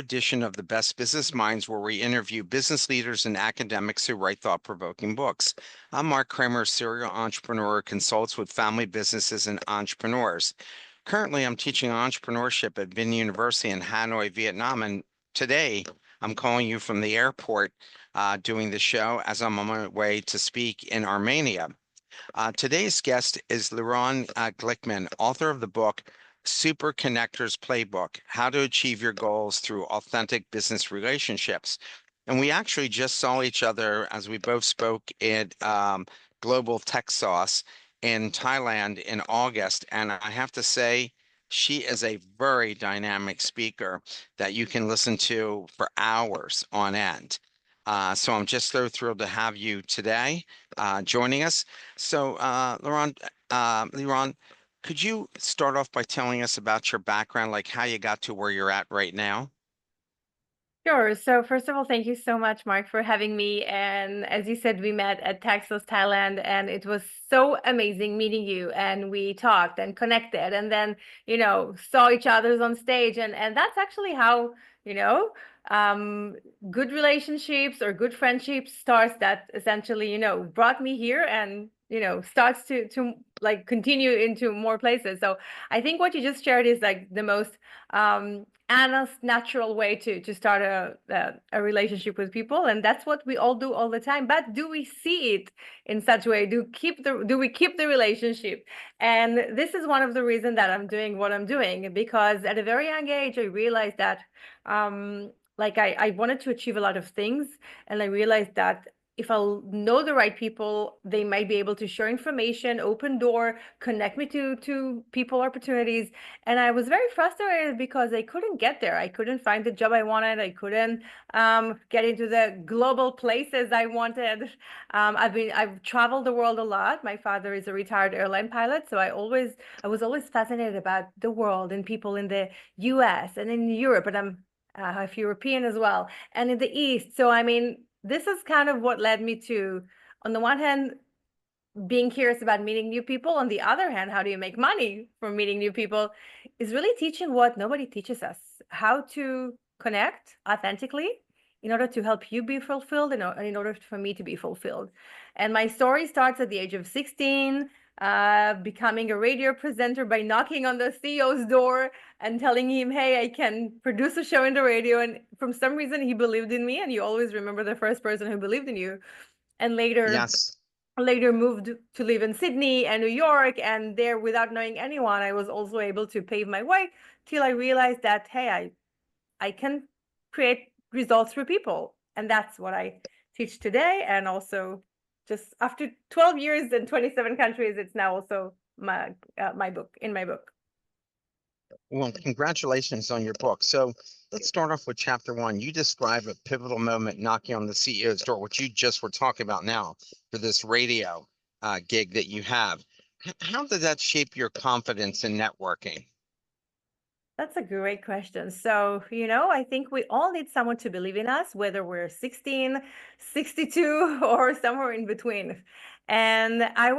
edition of the Best Business Minds, where we interview business leaders and academics who write thought-provoking books. I'm Marc Kramer, serial entrepreneur, consults with family businesses and entrepreneurs. Currently, I'm teaching entrepreneurship at Vinh University in Hanoi, Vietnam, and today I'm calling you from the airport doing the show as I'm on my way to speak in Armenia. Today's guest is Lirone Gilkman, author of the book Super Connectors Playbook: How to Achieve Your Goals Through Authentic Business Relationships. And we actually just saw each other as we both spoke at Global Tech Sauce in Thailand in August. And I have to say, she is a very dynamic speaker that you can listen to for hours on end. So I'm just so thrilled to have you today joining us. So, Lirone, could you start off by telling us about your background, like how you got to where you're at right now? Sure. So first of all, thank you so much, Mark, for having me. And as you said, we met at Texas, Thailand, and it was so amazing meeting you. And we talked and connected, and then saw each other's on stage, and that's actually how you know um, good relationships or good friendships starts. That essentially brought me here, and starts to like continue into more places. So I think what you just shared is like the most honest, natural way to start a relationship with people, and that's what we all do all the time. But do we see it in such a way? Do we keep the relationship? And this is one of the reasons that I'm doing what I'm doing, because at a very young age I realized that like I wanted to achieve a lot of things, and I realized that if I'll know the right people, they might be able to share information, open door, connect me to people, opportunities. And I was very frustrated because I couldn't get there. I couldn't find the job I wanted. I couldn't get into the global places I wanted. I've traveled the world a lot. My father is a retired airline pilot, so I was always fascinated about the world and people in the U.S. and in Europe, and I'm half European as well, and in the East. So I mean, this is kind of what led me to, on the one hand, being curious about meeting new people. On the other hand, how do you make money from meeting new people, is really teaching what nobody teaches us: how to connect authentically in order to help you be fulfilled, and in order for me to be fulfilled. And my story starts at the age of 16, becoming a radio presenter by knocking on the CEO's door and telling him, hey, I can produce a show in the radio. And from some reason, he believed in me. And you always remember the first person who believed in you. And Yes. later moved to live in Sydney and New York, and there, without knowing anyone, I was also able to pave my way till I realized that, hey, I can create results for people. And that's what I teach today. And also, just after 12 years in 27 countries, it's now also my book, in my book. Well, congratulations on your book. So let's start off with chapter one. You describe a pivotal moment knocking on the CEO's door, which you just were talking about now for this radio gig that you have. How did that shape your confidence in networking? That's a great question. So, I think we all need someone to believe in us, whether we're 16, 62, or somewhere in between. And I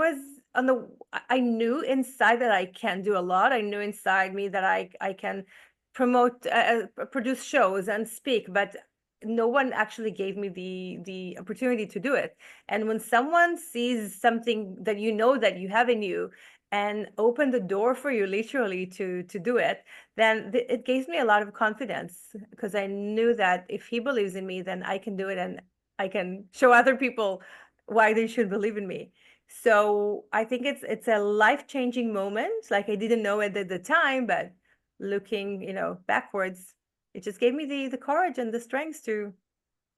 knew inside that I can do a lot. I knew inside me that I can produce shows and speak, but no one actually gave me the opportunity to do it. And when someone sees something that that you have in you, and open the door for you literally to do it, then it gives me a lot of confidence, because I knew that if he believes in me, then I can do it, and I can show other people why they should believe in me. So I think it's a life-changing moment. Like, I didn't know it at the time, but looking, backwards, it just gave me the courage and the strength to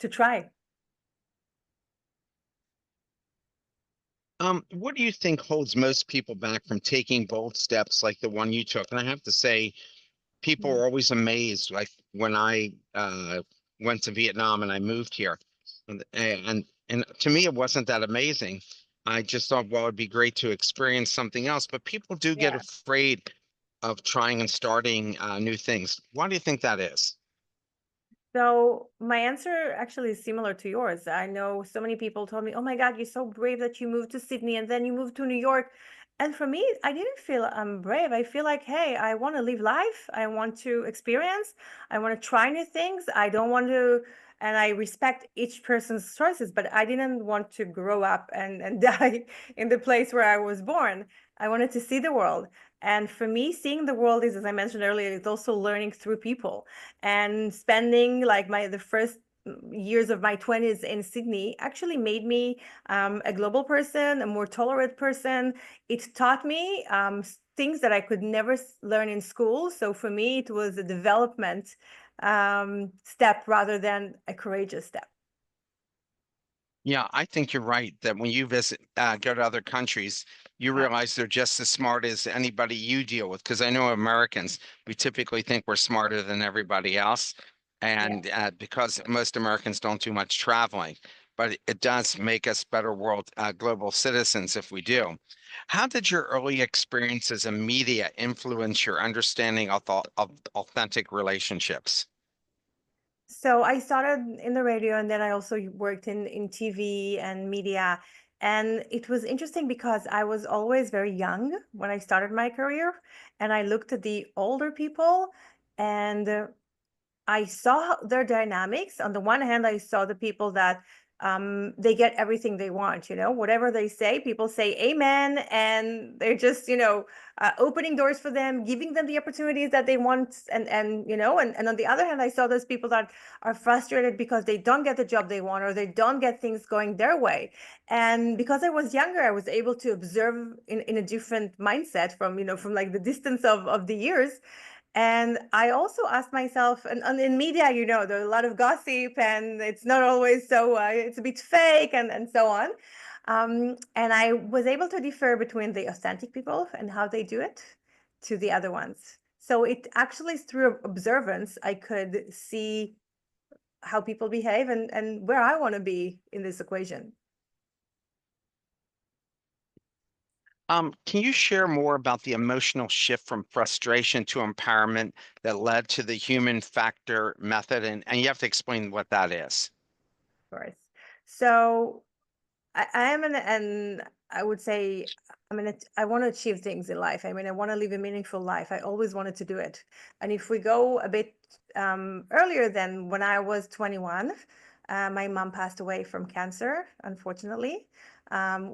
try. What do you think holds most people back from taking bold steps like the one you took? And I have to say, people Mm. are always amazed. Like when I went to Vietnam and I moved here, and to me, it wasn't that amazing. I just thought, well, it'd be great to experience something else. But people do get Yeah. afraid of trying and starting new things. Why do you think that is? So my answer actually is similar to yours. I know so many people told me, "Oh my God, you're so brave that you moved to Sydney and then you moved to New York." And for me, I didn't feel I'm brave. I feel like, hey, I want to live life. I want to experience. I want to try new things. I don't want to, and I respect each person's choices, but I didn't want to grow up and die in the place where I was born. I wanted to see the world. And for me, seeing the world is, as I mentioned earlier, it's also learning through people and spending like the first years of my 20s in Sydney actually made me a global person, a more tolerant person. It taught me things that I could never learn in school. So for me, it was a development step rather than a courageous step. Yeah, I think you're right that when you go to other countries, you Yeah. realize they're just as smart as anybody you deal with. Because I know Americans, we typically think we're smarter than everybody else. Yeah. And because most Americans don't do much traveling, but it does make us better global citizens if we do. How did your early experiences in media influence your understanding of authentic relationships? So I started in the radio and then I also worked in TV and media. And it was interesting because I was always very young when I started my career. And I looked at the older people and I saw their dynamics. On the one hand, I saw the people that they get everything they want, whatever they say, people say amen, and they're just, opening doors for them, giving them the opportunities that they want. And on the other hand, I saw those people that are frustrated because they don't get the job they want or they don't get things going their way. And because I was younger, I was able to observe in a different mindset from like the distance of the years. And I also asked myself, and in media, there's a lot of gossip and it's not always so, it's a bit fake and so on. And I was able to differ between the authentic people and how they do it to the other ones. So it actually, through observance, I could see how people behave and where I want to be in this equation. Can you share more about the emotional shift from frustration to empowerment that led to the human factor method? And you have to explain what that is. Of course. So I am and I would say, I want to achieve things in life. I mean, I want to live a meaningful life. I always wanted to do it. And if we go a bit earlier than when I was 21, my mom passed away from cancer, unfortunately,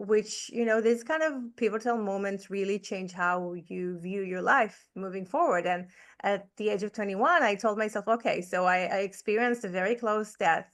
which, these kind of pivotal moments really change how you view your life moving forward. And at the age of 21, I told myself, okay, so I experienced a very close death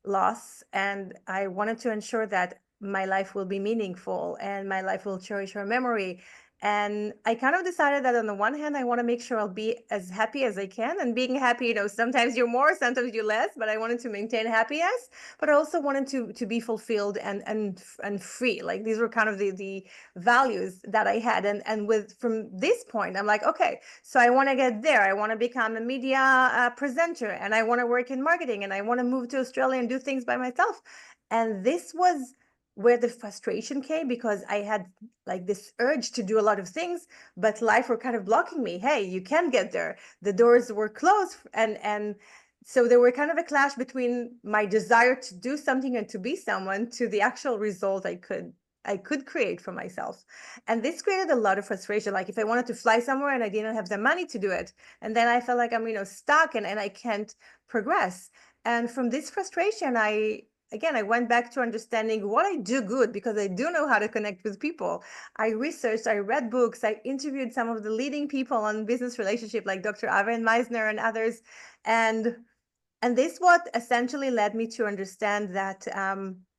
loss, and I wanted to ensure that my life will be meaningful and my life will cherish her memory. And I kind of decided that on the one hand, I want to make sure I'll be as happy as I can. And being happy, sometimes you're more, sometimes you're less, but I wanted to maintain happiness, but I also wanted to be fulfilled and free. Like these were kind of the values that I had. And with from this point, I'm like, okay, so I want to get there. I want to become a media presenter and I want to work in marketing and I want to move to Australia and do things by myself. And this was where the frustration came because I had like this urge to do a lot of things, but life were kind of blocking me. Hey, you can't get there. The doors were closed. And so there were kind of a clash between my desire to do something and to be someone to the actual result I could create for myself. And this created a lot of frustration. Like if I wanted to fly somewhere and I didn't have the money to do it, and then I felt like I'm, stuck and I can't progress. And from this frustration, I went back to understanding what I do good because I do know how to connect with people. I researched, I read books, I interviewed some of the leading people on business relationship like Dr. Aven Meisner and others. And and this what essentially led me to understand that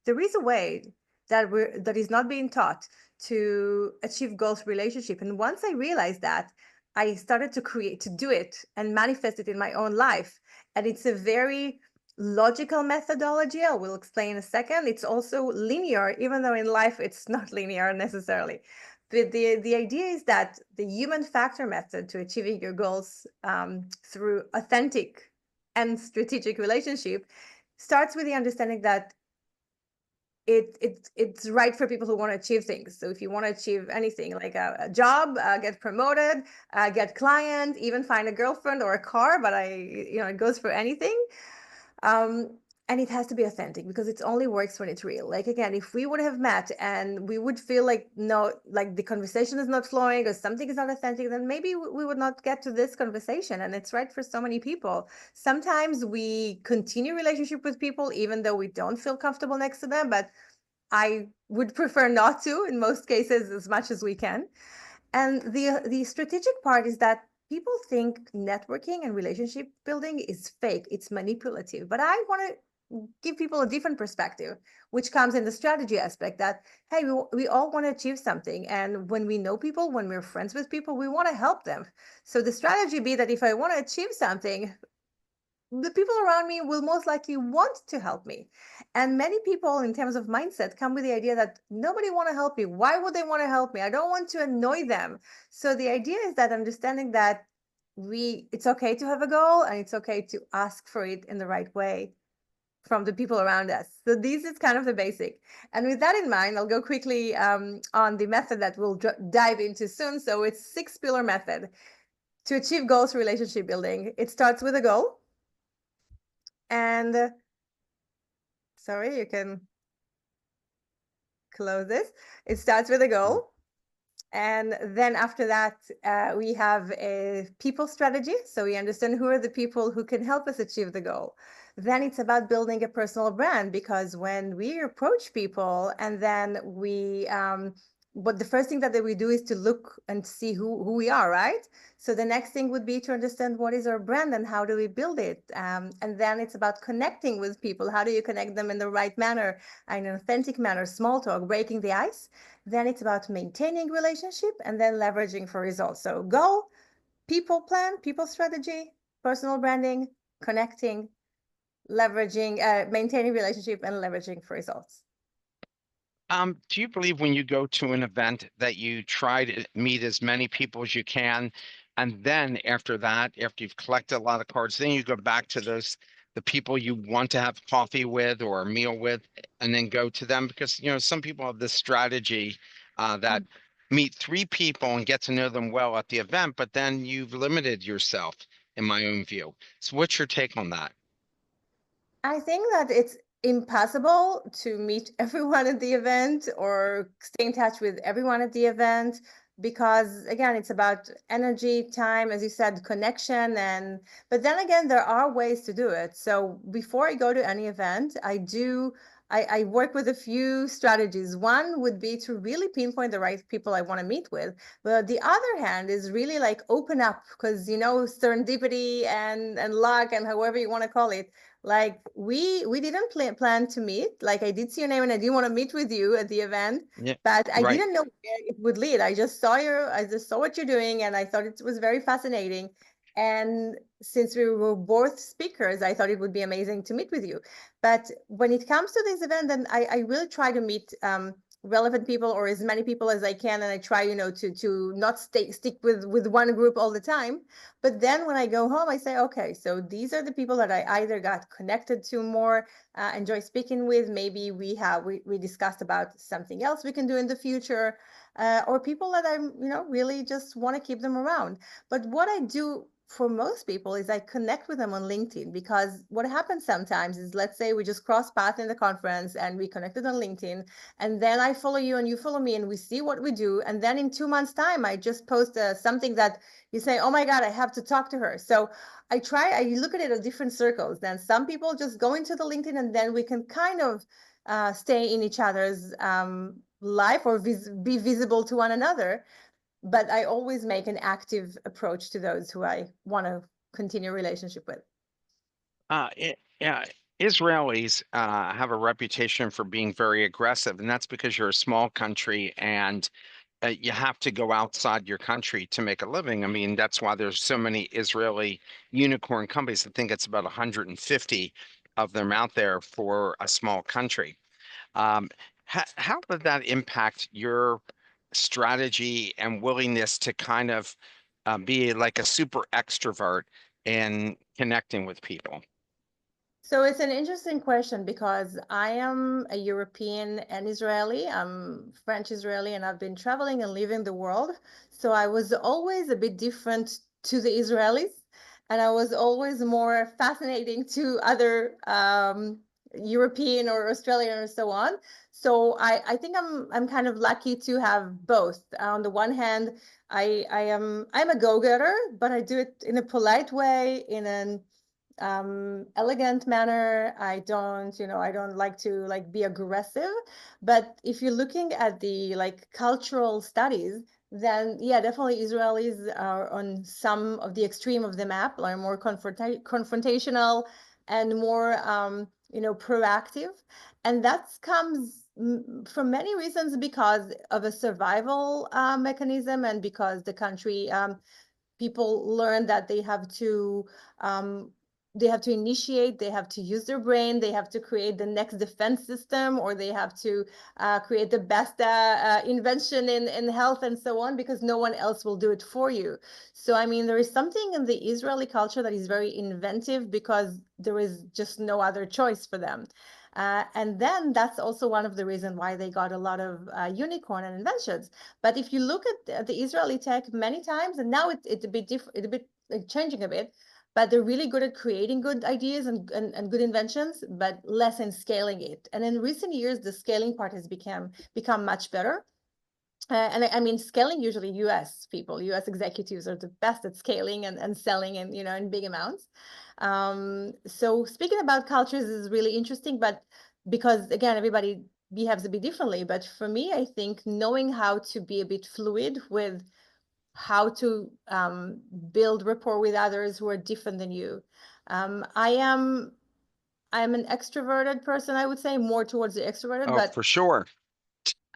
there is a way that is not being taught to achieve goals relationship. And once I realized that, I started to do it and manifest it in my own life. And it's a very logical methodology. I will explain in a second. It's also linear, even though in life it's not linear necessarily. But the idea is that the human factor method to achieving your goals through authentic and strategic relationship starts with the understanding that it's right for people who want to achieve things. So if you want to achieve anything like a job, get promoted, get client, even find a girlfriend or a car, but it goes for anything. um, And it has to be authentic because it only works when it's real. Like, again, if we would have met and we would feel like, no, like the conversation is not flowing or something is not authentic, then maybe we would not get to this conversation. And it's right for so many people. Sometimes we continue relationship with people even though we don't feel comfortable next to them, but I would prefer not to in most cases as much as we can. And the strategic part is that people think networking and relationship building is fake, it's manipulative. But I want to give people a different perspective, which comes in the strategy aspect that, hey, we all want to achieve something. And when we know people, when we're friends with people, we want to help them. So the strategy be that if I want to achieve something, the people around me will most likely want to help me. And many people in terms of mindset come with the idea that nobody want to help me. Why would they want to help me? I don't want to annoy them. So the idea is that understanding that it's okay to have a goal and it's okay to ask for it in the right way from the people around us. So this is kind of the basic. And with that in mind, I'll go quickly on the method that we'll dive into soon. So it's 6-pillar method to achieve goals through relationship building. It starts with a goal. And sorry, you can close this. It starts with a goal. And then after that, we have a people strategy. So we understand who are the people who can help us achieve the goal. Then it's about building a personal brand, because when we approach people and then but the first thing that we do is to look and see who we are, right? So the next thing would be to understand what is our brand and how do we build it. And then it's about connecting with people. How do you connect them in the right manner, in an authentic manner, small talk, breaking the ice. Then it's about maintaining relationship and then leveraging for results. So goal, people plan, people strategy, personal branding, connecting, leveraging, maintaining relationship and leveraging for results. Do you believe when you go to an event that you try to meet as many people as you can, and then after that, after you've collected a lot of cards, then you go back to the people you want to have coffee with or a meal with, and then go to them? Because, some people have this strategy that meet 3 people and get to know them well at the event, but then you've limited yourself, in my own view. So what's your take on that? I think that it's impossible to meet everyone at the event or stay in touch with everyone at the event, because again, it's about energy, time, as you said, connection. But then again, there are ways to do it. So before I go to any event, I work with a few strategies. One would be to really pinpoint the right people I want to meet with. But the other hand is really like open up, because serendipity and luck and however you want to call it, like we didn't plan to meet. Like, I did see your name and I didn't want to meet with you at the event, Yeah, but I right. didn't know where it would lead. I just saw what you're doing and I thought it was very fascinating. And since we were both speakers, I thought it would be amazing to meet with you. But when it comes to this event, then I really try to meet relevant people, or as many people as I can, and I try, to not stick with one group all the time. But then when I go home, I say, okay, so these are the people that I either got connected to more, enjoy speaking with. Maybe we discussed about something else we can do in the future, or people that I'm, really just want to keep them around. But what I do for most people is I connect with them on LinkedIn, because what happens sometimes is, let's say we just cross path in the conference and we connected on LinkedIn, and then I follow you and you follow me and we see what we do. And then in 2 months time, I just post something that you say, oh my God, I have to talk to her. So I look at it at different circles. Then some people just go into the LinkedIn and then we can kind of stay in each other's life, or be visible to one another. But I always make an active approach to those who I want to continue a relationship with. Yeah, Israelis have a reputation for being very aggressive, and that's because you're a small country and you have to go outside your country to make a living. I mean, that's why there's so many Israeli unicorn companies. I think it's about 150 of them out there for a small country. Um, how did that impact your strategy and willingness to kind of be like a super extrovert and connecting with people? So it's an interesting question, because I am a European and Israeli. I'm French Israeli, and I've been traveling and living the world. So I was always a bit different to the Israelis, and I was always more fascinating to other European or Australian or so on. So I think I'm kind of lucky to have both. On the one hand, I'm a go-getter, but I do it in a polite way, in an elegant manner. I don't like to like be aggressive. But if you're looking at the like cultural studies, then yeah, definitely Israelis are on some of the extreme of the map, are more confrontational and more proactive. And that comes for many reasons, because of a survival mechanism, and because the country people learn that um, they have to initiate, they have to use their brain, they have to create the next defense system, or they have to create the best invention in health and so on, because no one else will do it for you. So I mean, there is something in the Israeli culture that is very inventive, because there is just no other choice for them. And then that's also one of the reasons why they got a lot of unicorn and inventions. But if you look at the Israeli tech, many times, and now it's a bit different, it's a bit like changing a bit, but they're really good at creating good ideas and good inventions, but less in scaling it. And in recent years, the scaling part has become much better. And I mean, scaling, usually US people, US executives are the best at scaling and selling, and in big amounts. So speaking about cultures is really interesting, but because again, everybody behaves a bit differently. But for me, I think knowing how to be a bit fluid with how to build rapport with others who are different than you. I'm an extroverted person, I would say, more towards the extroverted, Oh, but for sure.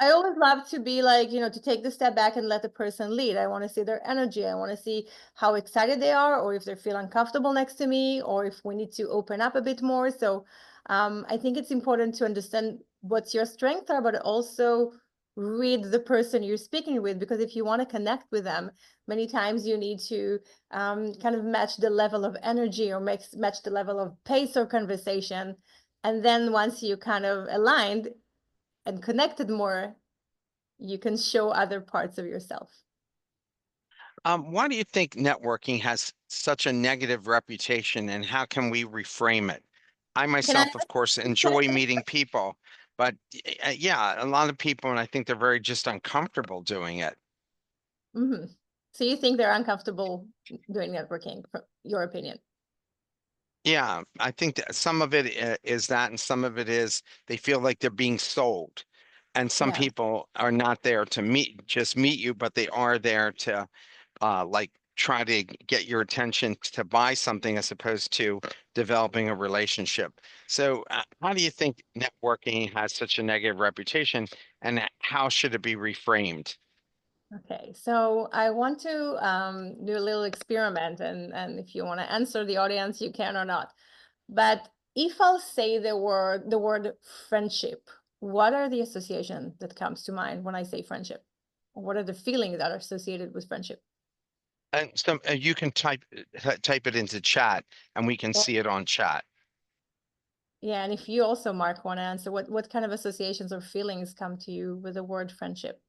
I always love to be like, to take the step back and let the person lead. I want to see their energy. I want to see how excited they are, or if they feel uncomfortable next to me, or if we need to open up a bit more. So I think it's important to understand what your strengths are, but also read the person you're speaking with, because if you want to connect with them, many times you need to kind of match the level of energy, or match the level of pace of conversation. And then once you kind of aligned and connected more, you can show other parts of yourself. Why do you think networking has such a negative reputation, and how can we reframe it? I Can I? myself, of course, enjoy meeting people, but yeah, a lot of people, and I think they're very just uncomfortable doing it. Mm-hmm. So you think they're uncomfortable doing networking, from your opinion? Yeah, I think that some of it is that, and some of it is they feel like they're being sold. And some Yeah. people are not there to just meet you, but they are there to like try to get your attention to buy something as opposed to developing a relationship. So, how do you think networking has such a negative reputation, and how should it be reframed? Okay. So I want to do a little experiment, and if you want to answer the audience, you can or not. But if I'll say the word friendship, what are the associations that comes to mind when I say friendship? What are the feelings that are associated with friendship? And so you can type it into chat, and we can Well, see it on chat. yeah, and if you also, Mark, want to answer, what kind of associations or feelings come to you with the word friendship?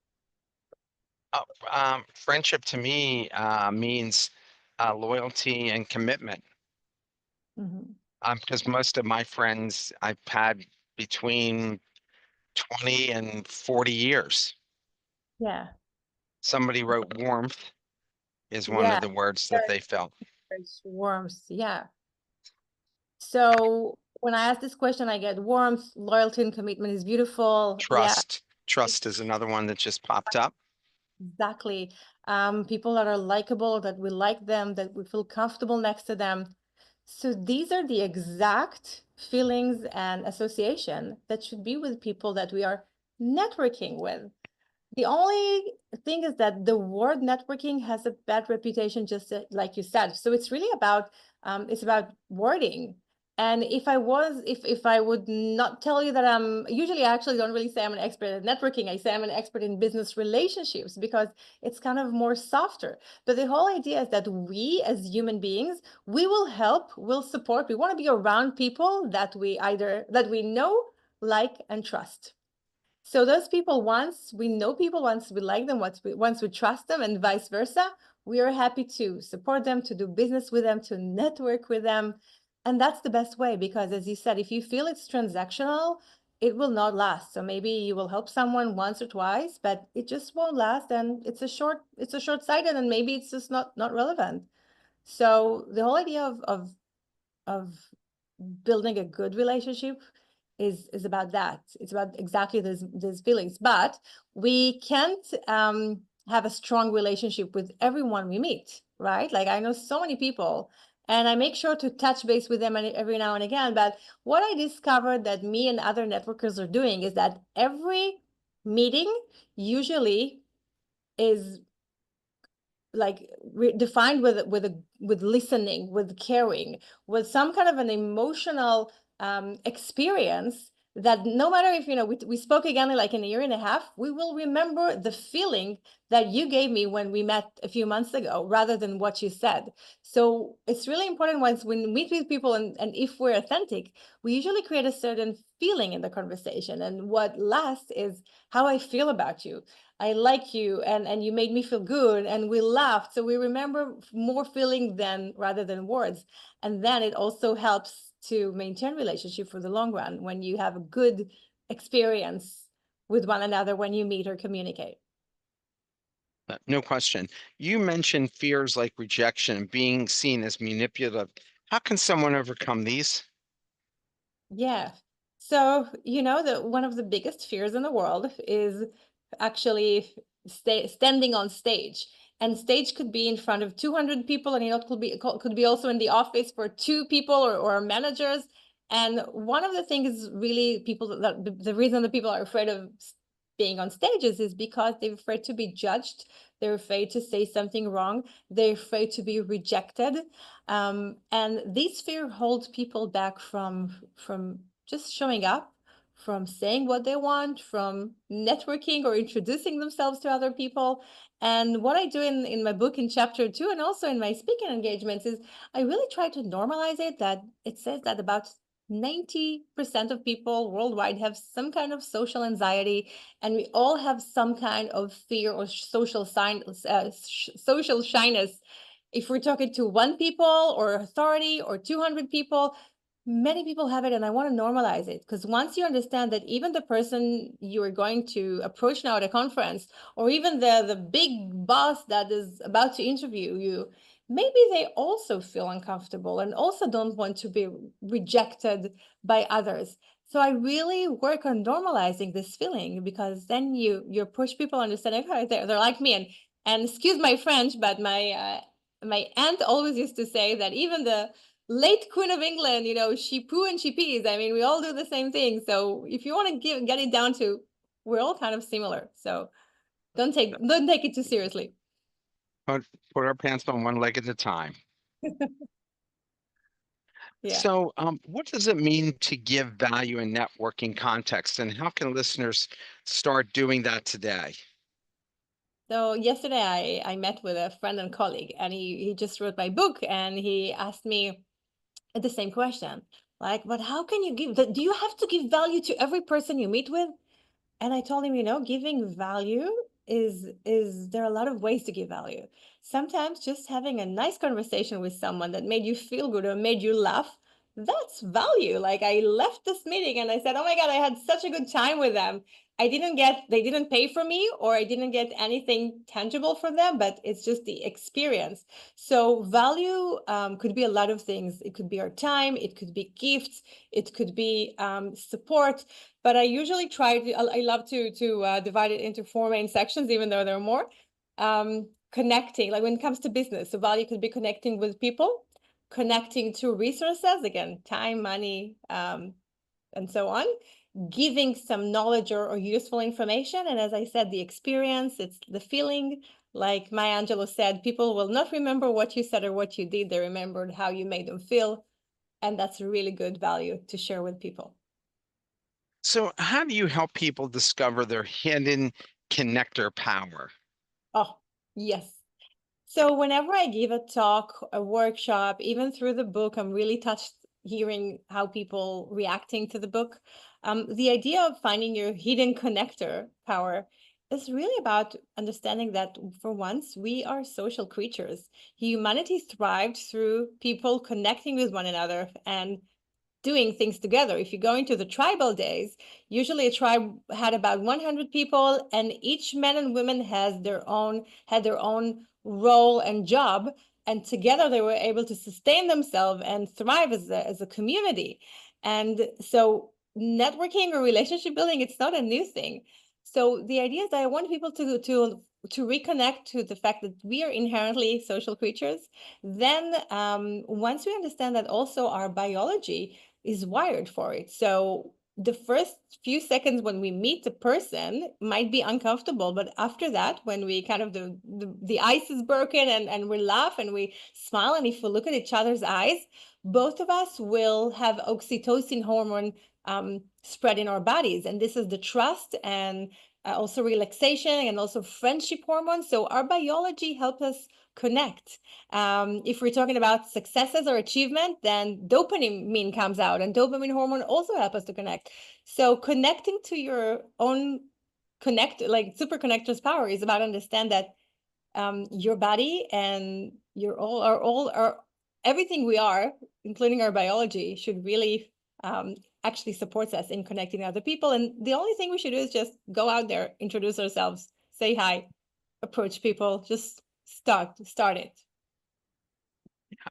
Friendship to me means loyalty and commitment. Hmm. Because most of my friends I've had between 20 and 40 years. Yeah, Somebody wrote warmth is one of yeah, the words that they felt. there's warmth. Yeah. So when I ask this question, I get warmth, loyalty, and commitment is beautiful. Yeah, Trust. Trust is another one that just popped up. exactly. People that are likable, that we like them, that we feel comfortable next to them. So these are the exact feelings and association that should be with people that we are networking with. The only thing is that the word networking has a bad reputation, just like you said. So it's about wording. And if I would not tell you that I'm usually, I actually don't really say I'm an expert at networking. I say I'm an expert in business relationships, because it's kind of more softer. But the whole idea is that we as human beings, we will help, we'll support. We want to be around people that we know, like, and trust. So those people, once we know people, once we like them, once we trust them, and vice versa, we are happy to support them, to do business with them, to network with them. And that's the best way because, as you said, if you feel it's transactional, it will not last. So maybe you will help someone once or twice, but it just won't last, and it's a short-sighted, and maybe it's just not relevant. So the whole idea of building a good relationship is about that. It's about exactly these feelings. But we can't have a strong relationship with everyone we meet, right? Like I know so many people, and I make sure to touch base with them every now and again. But what I discovered that me and other networkers are doing is that every meeting usually is like defined with listening, with caring, with some kind of an emotional experience that no matter if we spoke again like in a year and a half, we will remember the feeling that you gave me when we met a few months ago rather than what you said. So it's really important once when we meet with people, and if we're authentic, we usually create a certain feeling in the conversation, and what lasts is how I feel about you. I like you, and you made me feel good, and we laughed. So we remember more feeling than rather than words. And then it also helps to maintain relationship for the long run when you have a good experience with one another when you meet or communicate. No question. You mentioned fears like rejection and being seen as manipulative. How can someone overcome these? Yeah. So, that one of the biggest fears in the world is actually standing on stage. And stage could be in front of 200 people, and could be also in the office for two people or managers. And one of the things really people that the reason that people are afraid of being on stages is because they're afraid to be judged. They're afraid to say something wrong. They're afraid to be rejected. And this fear holds people back from just showing up, from saying what they want, from networking or introducing themselves to other people. And what I do in my book in chapter 2, and also in my speaking engagements, is I really try to normalize it, that it says that about 90% of people worldwide have some kind of social anxiety, and we all have some kind of fear or social shyness. If we're talking to one people or authority or 200 people, many people have it, and I want to normalize it, because once you understand that even the person you are going to approach now at a conference, or even the big boss that is about to interview you, maybe they also feel uncomfortable and also don't want to be rejected by others. So I really work on normalizing this feeling, because then you push people understanding, okay, they're like me. And excuse my French, but my aunt always used to say that even the late Queen of England, she poo and she pees. I mean, we all do the same thing. So if you want to get it down to, we're all kind of similar. So don't take it too seriously. Put our pants on one leg at a time. Yeah. So, what does it mean to give value in networking context, and how can listeners start doing that today? So yesterday I met with a friend and colleague, and he just wrote my book, and he asked me the same question. Like, but how can you do you have to give value to every person you meet with? And I told him, giving value is there are a lot of ways to give value. Sometimes just having a nice conversation with someone that made you feel good or made you laugh, that's value. Like I left this meeting and I said, "Oh my God, I had such a good time with them. They didn't pay for me, or I didn't get anything tangible from them, but it's just the experience." So value could be a lot of things. It could be our time, it could be gifts, it could be support. But I usually I love to divide it into four main sections, even though there are more. Connecting, like when it comes to business, so value could be connecting with people, connecting to resources, again, time, money, and so on, giving some knowledge or useful information. And as I said, the experience, it's the feeling. Like Maya Angelou said, people will not remember what you said or what you did. They remembered how you made them feel. And that's a really good value to share with people. So, how do you help people discover their hidden connector power? Oh, yes. So whenever I give a talk, a workshop, even through the book, I'm really touched hearing how people reacting to the book. The idea of finding your hidden connector power It's really about understanding that for once we are social creatures. Humanity thrived through people connecting with one another and doing things together. If you go into the tribal days, usually a tribe had about 100 people, and each man and woman had their own role and job, and together they were able to sustain themselves and thrive as a community. And so networking or relationship building, it's not a new thing. So the idea is that I want people to reconnect to the fact that we are inherently social creatures. Then once we understand that also our biology is wired for it. So the first few seconds when we meet the person might be uncomfortable, but after that, when we kind of the ice is broken and we laugh and we smile, and if we look at each other's eyes, both of us will have oxytocin hormone spread in our bodies, and this is the trust and also relaxation and also friendship hormones. So our biology helps us connect. If we're talking about successes or achievement, then dopamine comes out, and dopamine hormone also help us to connect. So connecting to your own like super connectors power is about understand that your body and your all are everything we are, including our biology, should really actually supports us in connecting to other people. And the only thing we should do is just go out there, introduce ourselves, say hi, approach people, just start it.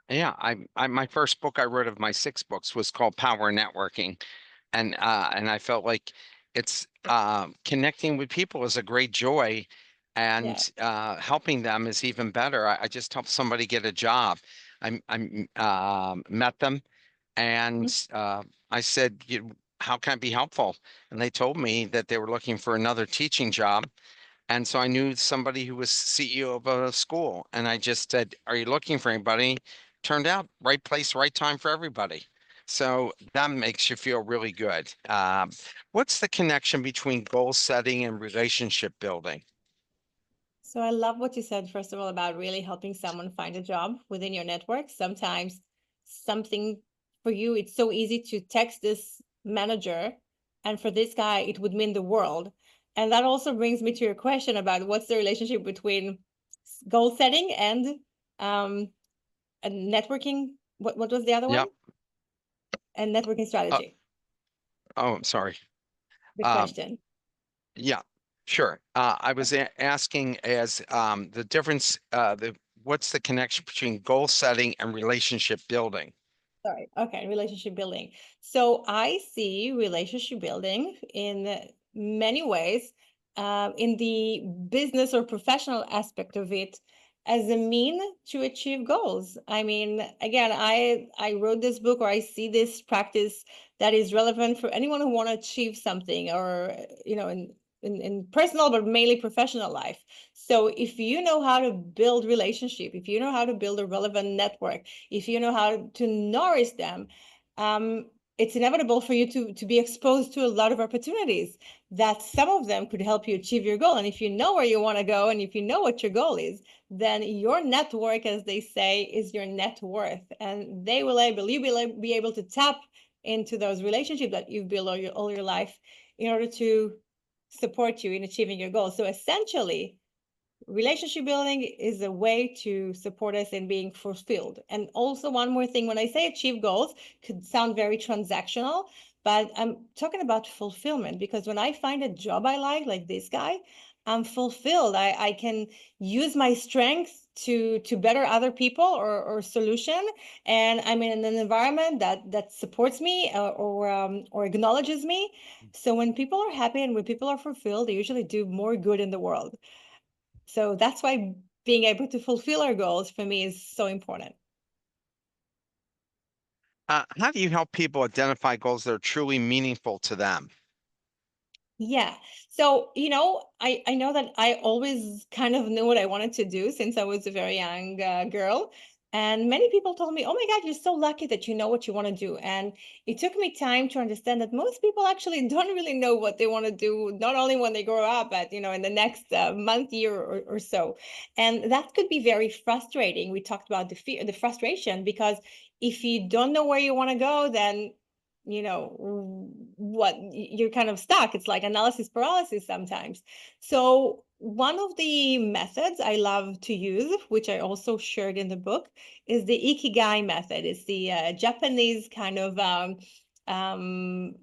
Yeah, my first book I wrote of my six books was called Power Networking. And I felt like it's connecting with people is a great joy, Yeah. and helping them is even better. I just helped somebody get a job. I met them, and I said, how can I be helpful? And they told me that they were looking for another teaching job. And so I knew somebody who was CEO of a school, and I just said, "Are you looking for anybody?" Turned out right place, right time for everybody. So that makes you feel really good. What's the connection between goal setting and relationship building? So I love what you said, first of all, about really helping someone find a job within your network. Sometimes something for you, it's so easy to text this manager, and for this guy, it would mean the world. And that also brings me to your question about what's the relationship between goal setting um, and networking. What was the other one? Yep. And networking Uh, strategy, oh, I'm sorry. the Um, question. yeah, sure. I was asking as the difference, what's the connection between goal setting and relationship building? Sorry. Okay, relationship building. So I see relationship building in many ways, in the business or professional aspect of it as a mean to achieve goals. I mean, again, I wrote this book, or I see this practice that is relevant for anyone who want to achieve something, or in personal but mainly professional life. So if you know how to build relationship, if you know how to build a relevant network, if you know how to nourish them, it's inevitable for you to be exposed to a lot of opportunities that some of them could help you achieve your goal. And if you know where you want to go, and if you know what your goal is, then your network, as they say, is your net worth. And you will be able to tap into those relationships that you've built all your life in order to support you in achieving your goals. So essentially, relationship building is a way to support us in being fulfilled. And also, one more thing, when I say achieve goals, could sound very transactional, but I'm talking about fulfillment, because when I find a job I like this guy, I'm fulfilled. I can use my strengths to better other people or solution, and I'm in an environment that supports me, or acknowledges me. So when people are happy and when people are fulfilled, they usually do more good in the world. So that's why being able to fulfill our goals for me is so important. How do you help people identify goals that are truly meaningful to them? Yeah. So, I know that I always kind of knew what I wanted to do since I was a very young girl. And many people told me, "Oh my God, you're so lucky that you know what you want to do." And it took me time to understand that most people actually don't really know what they want to do, not only when they grow up, but, in the next month, year, or so. And that could be very frustrating. We talked about the fear, the frustration, because if you don't know where you want to go, then what you're kind of stuck. It's like analysis paralysis sometimes. So one of the methods I love to use, which I also shared in the book, is the Ikigai method. It's the Japanese kind of um,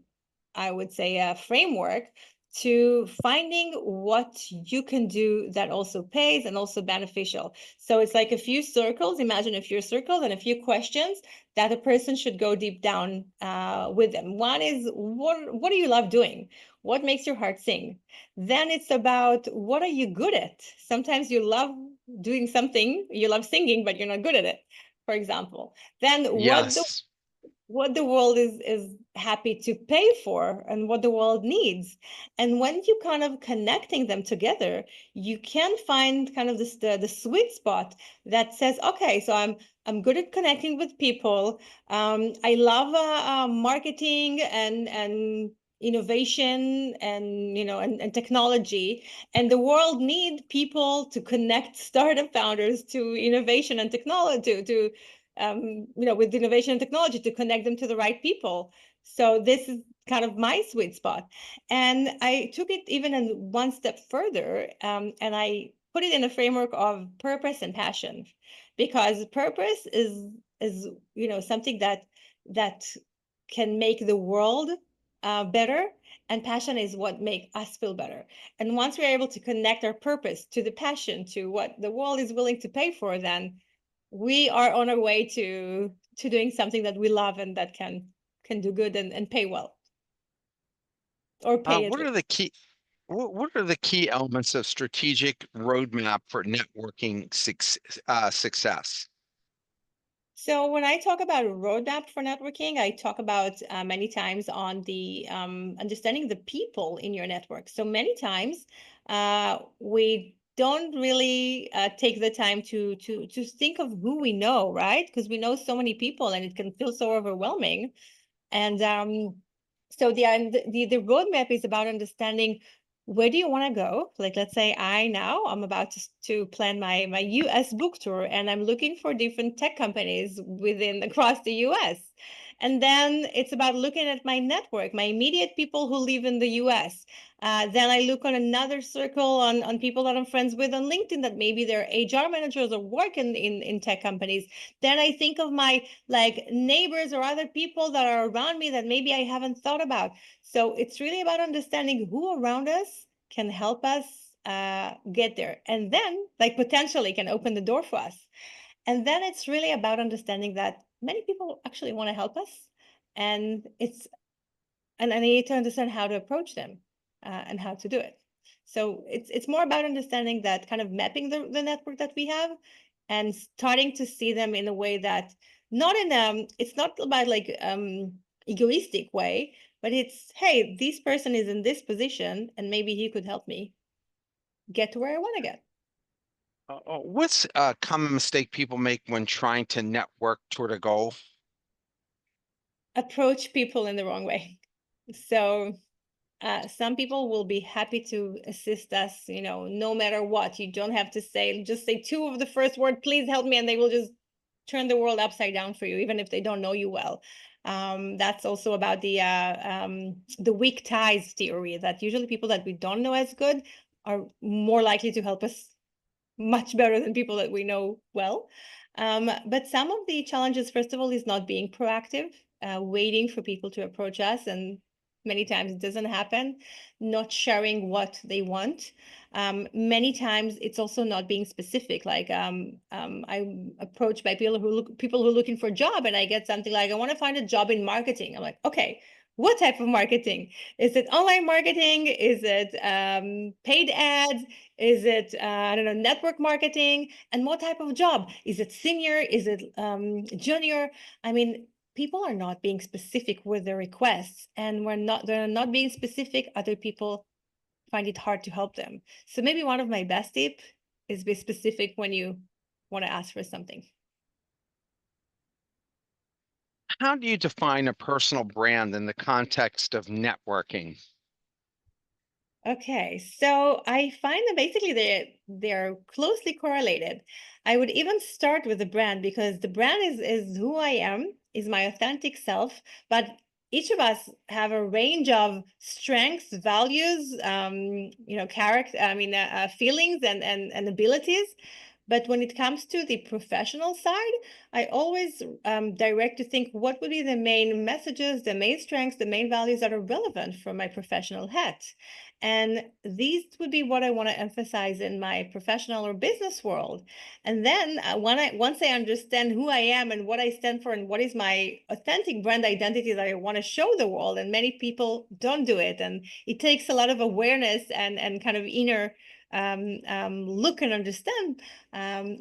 I would say a framework to finding what you can do that also pays and also beneficial. So it's like a few circles. Imagine a few circles and a few questions that a person should go deep down with them. One is what do you love doing? What makes your heart sing? Then it's about what are you good at? Sometimes you love doing something, you love singing, but you're not good at it, for example. Then Yes. what the world is happy to pay for and what the world needs. And when you kind of connecting them together, you can find kind of this the sweet spot that says, okay, so I'm good at connecting with people. I love marketing and innovation and and technology, and the world need people to connect startup founders to innovation and technology to with innovation and technology to connect them to the right people. So this is kind of my sweet spot. And I took it even one step further, and I put it in a framework of purpose and passion, because purpose is something that can make the world better, and passion is what make us feel better. And once we're able to connect our purpose to the passion, to what the world is willing to pay for, then we are on our way to doing something that we love and that can do good and pay well, or pay at What are least. the key what are the key elements of strategic roadmap for networking success? So when I talk about a roadmap for networking, I talk about many times on the understanding the people in your network. So many times we don't really take the time to think of who we know, right? Because we know so many people, and it can feel so overwhelming. And so the roadmap is about understanding where do you want to go. Like, let's say I'm about to plan my US book tour, and I'm looking for different tech companies across the US. And then it's about looking at my network, my immediate people who live in the US. Then I look on another circle on people that I'm friends with on LinkedIn that maybe they're HR managers or work in tech companies. Then I think of my like neighbors or other people that are around me that maybe I haven't thought about. So it's really about understanding who around us can help us get there, and then like potentially can open the door for us. And then it's really about understanding that many people actually want to help us, and I need to understand how to approach them and how to do it. So it's more about understanding that, kind of mapping the network that we have and starting to see them in a way that not in it's not about like egoistic way, but it's, hey, this person is in this position and maybe he could help me get to where I want to get. What's a common mistake people make when trying to network toward a goal? Approach people in the wrong way. So some people will be happy to assist us, no matter what. You don't have to just say two of the first word, please help me, and they will just turn the world upside down for you, even if they don't know you well. That's also about the weak ties theory, that usually people that we don't know as good are more likely to help us much better than people that we know well. But some of the challenges, first of all, is not being proactive, waiting for people to approach us, and many times it doesn't happen. Not sharing what they want. Many times it's also not being specific. Like I'm approached by people who are looking for a job, and I get something like, I want to find a job in marketing. I'm like, okay, what type of marketing? Is it online marketing? Is it paid ads? Is it, I don't know, network marketing? And what type of job? Is it senior? Is it junior? I mean, people are not being specific with their requests, and they're not being specific. Other people find it hard to help them. So maybe one of my best tips is be specific when you want to ask for something. How do you define a personal brand in the context of networking? Okay, so I find that basically they're closely correlated. I would even start with the brand, because the brand is who I am, is my authentic self, but each of us have a range of strengths, values, character, feelings and abilities. But when it comes to the professional side, I always direct to think what would be the main messages, the main strengths, the main values that are relevant for my professional hat. And these would be what I want to emphasize in my professional or business world. And then once I understand who I am and what I stand for and what is my authentic brand identity that I want to show the world, and many people don't do it, and it takes a lot of awareness and kind of inner look and understand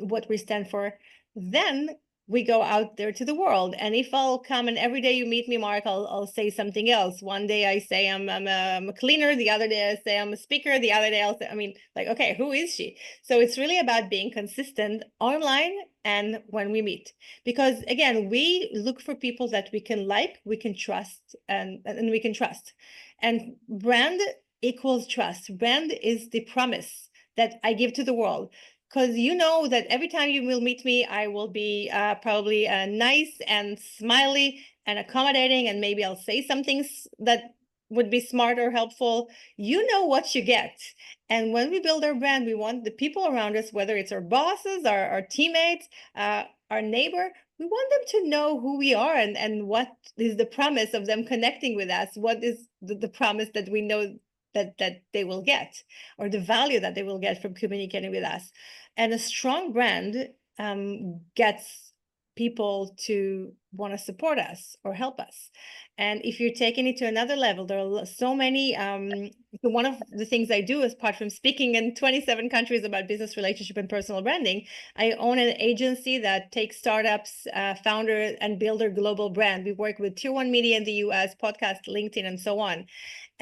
what we stand for, then we go out there to the world. And if I'll come and every day you meet me, Mark, I'll say something else. One day I say I'm a cleaner. The other day I say I'm a speaker. The other day I'll say, like, okay, who is she? So it's really about being consistent online and when we meet. Because again, we look for people that we can like, we can trust, and we can trust. And brand equals trust. Brand is the promise that I give to the world. Because you know that every time you will meet me, I will be probably nice and smiley and accommodating, and maybe I'll say some things that would be smart or helpful. You know what you get. And when we build our brand, we want the people around us, whether it's our bosses, our teammates, our neighbor, we want them to know who we are and what is the promise of them connecting with us. What is the promise that we know that they will get, or the value that they will get from communicating with us. And a strong brand gets people to want to support us or help us. And if you're taking it to another level, there are so many. One of the things I do, apart from speaking in 27 countries about business relationship and personal branding, I own an agency that takes startups, founder and builder global brand. We work with tier 1 media in the US, podcast, LinkedIn, and so on.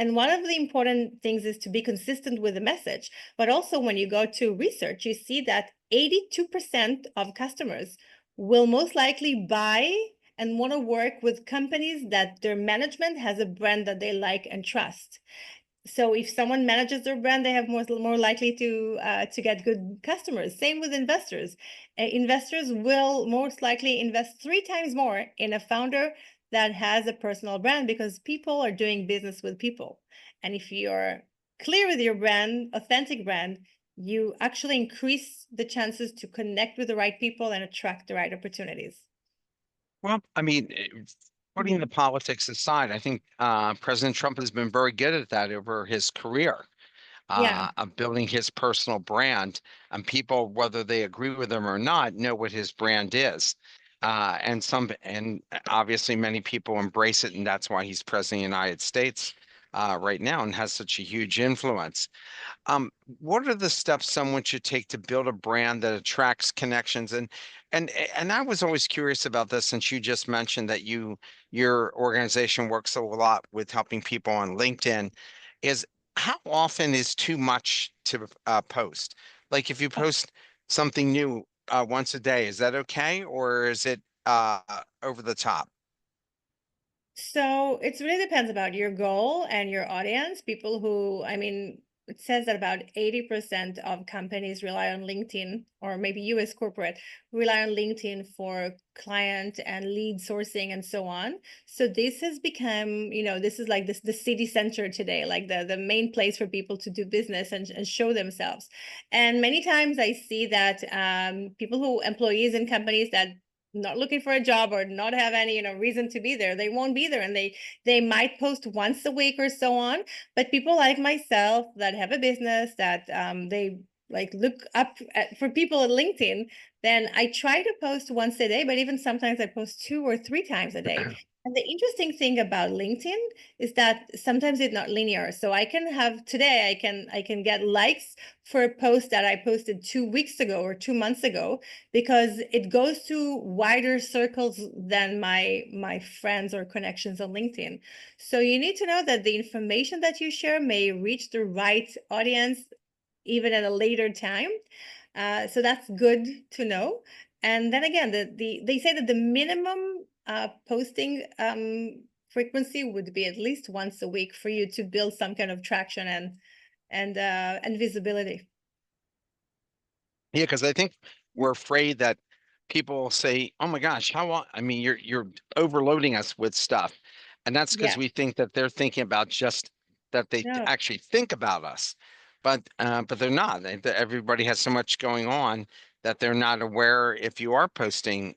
And one of the important things is to be consistent with the message. But also when you go to research, you see that 82% of customers will most likely buy and want to work with companies that their management has a brand that they like and trust. So if someone manages their brand, they have more likely to get good customers. Same with investors. Investors will most likely invest 3 times more in a founder that has a personal brand, because people are doing business with people. And if you're clear with your brand, authentic brand, you actually increase the chances to connect with the right people and attract the right opportunities. Well, I mean, putting the politics aside, I think President Trump has been very good at that over his career, Yeah. of building his personal brand, and people, whether they agree with him or not, know what his brand is. And obviously many people embrace it, and that's why he's president of the United States right now and has such a huge influence. What are the steps someone should take to build a brand that attracts connections? And I was always curious about this, since you just mentioned that your organization works a lot with helping people on LinkedIn. Is how often is too much to post? Like if you post something new once a day, is that okay, or is it over the top? So it really depends about your goal and your audience. People who, it says that about 80% of companies rely on LinkedIn, or maybe US corporate rely on LinkedIn for client and lead sourcing and so on. So this has become, this is like the city center today, like the main place for people to do business and show themselves. And many times I see that people who, employees in companies that not looking for a job or not have any reason to be there, they won't be there, and they might post once a week or so on. But people like myself that have a business that they like look up for people at LinkedIn, then I try to post once a day, but even sometimes I post 2 or 3 times a day. And the interesting thing about LinkedIn is that sometimes it's not linear. So I can have today, I can get likes for a post that I posted 2 weeks ago or 2 months ago, because it goes to wider circles than my friends or connections on LinkedIn. So you need to know that the information that you share may reach the right audience even at a later time. So that's good to know. And then again, they say that the minimum posting frequency would be at least once a week for you to build some kind of traction and visibility. Yeah, because I think we're afraid that people say, "Oh my gosh, how?" I mean, you're overloading us with stuff. And that's because Yeah. we think that they're thinking about just that No. actually think about us. But they're not. Everybody has so much going on that they're not aware if you are posting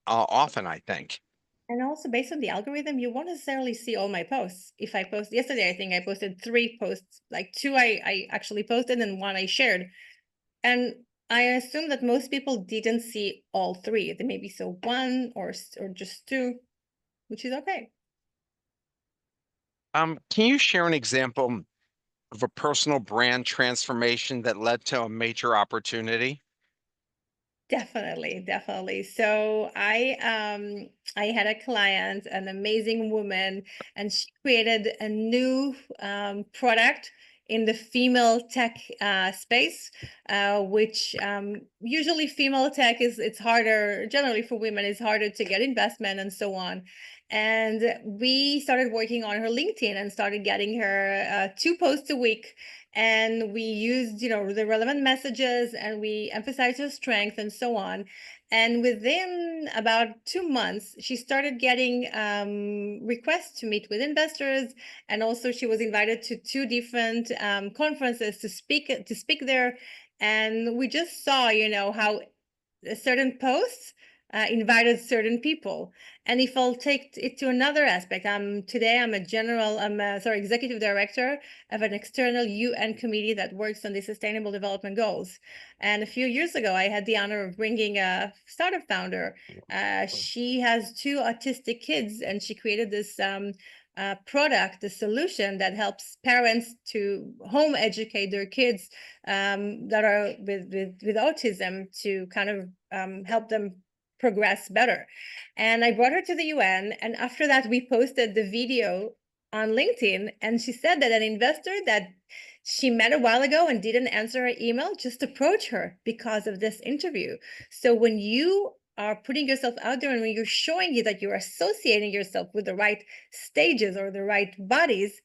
often, I think. And also based on the algorithm, you won't necessarily see all my posts. If I post yesterday, I think I posted 3 posts, like two I actually posted and one I shared. And I assume that most people didn't see all three. They maybe saw one or just two, which is okay. Can you share an example of a personal brand transformation that led to a major opportunity? Definitely, definitely. So I had a client, an amazing woman, and she created a new product in the female tech space, which usually female tech is it's harder generally for women, it's harder to get investment and so on. And we started working on her LinkedIn and started getting her 2 posts a week, and we used the relevant messages, and we emphasized her strength and so on. And within about 2 months she started getting requests to meet with investors, and also she was invited to 2 different conferences to speak there. And we just saw how certain posts invited certain people. And if I'll take it to another aspect, today I'm executive director of an external UN committee that works on the Sustainable Development Goals. And a few years ago, I had the honor of bringing a startup founder. She has 2 autistic kids, and she created this product, the solution that helps parents to home educate their kids that are with autism, to kind of help them progress better. And I brought her to the UN, and after that, we posted the video on LinkedIn. And she said that an investor that she met a while ago and didn't answer her email just approached her because of this interview. So when you are putting yourself out there, and when you're showing you that you're associating yourself with the right stages or the right bodies,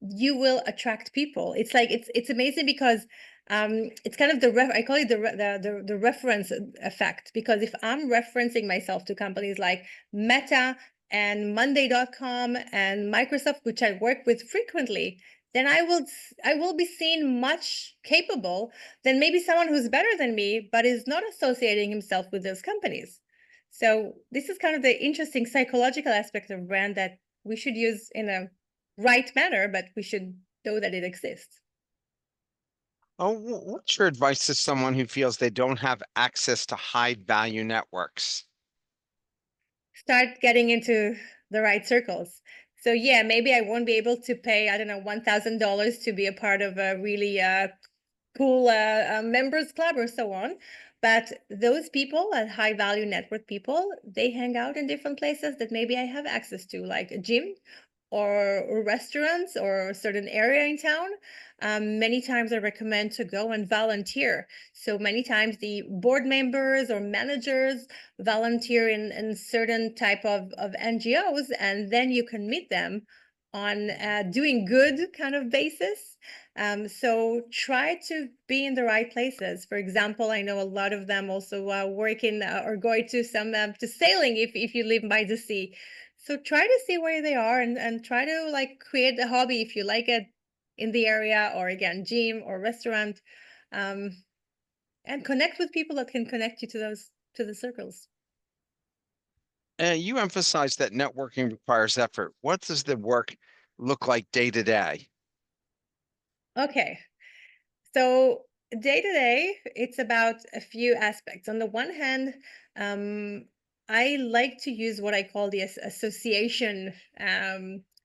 you will attract people. It's like it's amazing because it's kind of I call it the reference effect, because if I'm referencing myself to companies like Meta and Monday.com and Microsoft, which I work with frequently, then I will be seen much capable than maybe someone who's better than me but is not associating himself with those companies. So this is kind of the interesting psychological aspect of brand that we should use in a right manner, but we should know that it exists. Oh, what's your advice to someone who feels they don't have access to high value networks? Start getting into the right circles. So yeah, maybe I won't be able to pay, I don't know, $1,000 to be a part of a really cool members club or so on. But those people, high value network people, they hang out in different places that maybe I have access to, like a gym or restaurants or a certain area in town. Many times I recommend to go and volunteer. So many times the board members or managers volunteer in certain type of NGOs, and then you can meet them on doing good kind of basis. So try to be in the right places. For example, I know a lot of them also work in or going to some to sailing if you live by the sea. So try to see where they are, and try to like create a hobby if you like it in the area, or again, gym or restaurant, um, and connect with people that can connect you to the circles. You emphasize that networking requires effort. What does the work look like day to day? Okay. So day to day, it's about a few aspects. On the one hand, I like to use what I call the association